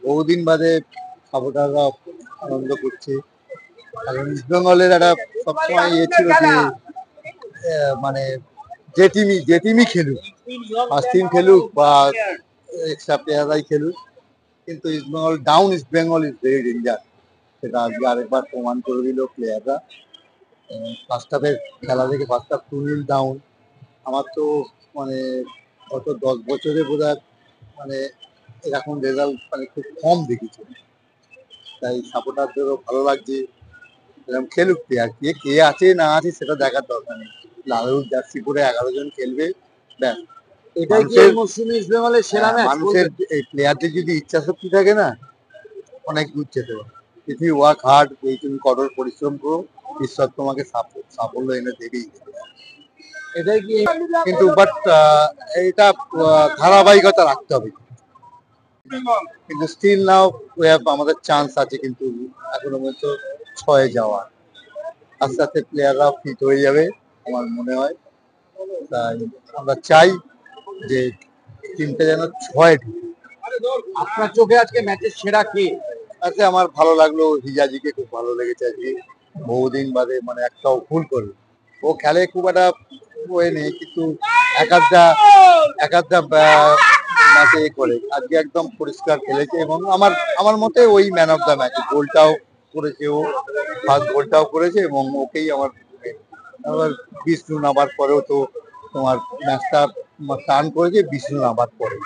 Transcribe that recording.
বহুদিন বাদে সাপোর্টাররা আনন্দ করছে। কারণ ইস্ট বেঙ্গলের একটা সবসময় ইয়ে ছিল যে মানে যে টিমই খেলুক, ফার্স্ট টিম খেলুক বা এক্সট্রা প্লেয়াররাই খেলুক, কিন্তু east Bengal is very danger. সেটা আজকে আরেকবার প্রমাণ করে দিল প্লেয়াররা। ফার্স্ট হাফের খেলা থেকে ফার্স্ট হাফ 2-0 ডাউন। আমার তো মানে গত 10 বছরে বোধহয় মানে এরকম রেজাল্ট মানে খুব কম দেখেছি। তাই সাপোর্টারদেরও ভালো লাগছে, এরকম খেলুক। প্লেয়ার কে কে আছে না আছে সেটা দেখার দরকার নেই। লাল জার্সি পরে 11 জন খেলবে, ব্যাস। এটাই কি এই মৌসুমে ইস্ট বেঙ্গলের সেরা ম্যাচ? মানুষের এই প্লেয়ারদের যদি ইচ্ছা শক্তি থাকে না, অনেক দূর যেতে পারে। ইফ ইউ ওয়ার্ক হার্ড, এই তুমি কঠোর পরিশ্রম করো, ঈশ্বর তোমাকে সাফল্য এনে দেবেই। এটাই কি কিন্তু বাট এটা ধারাবাহিকতা রাখতে হবে। কিন্তু স্টিল নাও আমাদের চান্স আছে, কিন্তু এখনো পর্যন্ত 6-এ যাওয়া। আস্তে আস্তে প্লেয়াররাও ফিট হয়ে যাবে আমার মনে হয়। তাই আমরা চাই যে টিমটা যেন 6-এ ঢুকে। আপনার চোখে আজকে ম্যাচের সেরা কে? আজকে আমার ভালো লাগলো, হিজাজিকে খুব ভালো লেগেছে আজকে। বহুদিন বাদে মানে একটাও ভুল করে ও খেলে, খুব একটা ওয়ে নেই, কিন্তু এক আধটা ম্যাচে করে। আজকে একদম পরিষ্কার খেলেছে এবং আমার আমার মতে ওই ম্যান অফ দ্য ম্যাচ। গোলটাও করেছে ও, ফার্স্ট গোলটাও করেছে এবং ওকেই আমার আবার বিষ্ণু নামার পরেও তো তোমার ম্যাচটা টার্ন করেছে বিষ্ণু নামার পরে।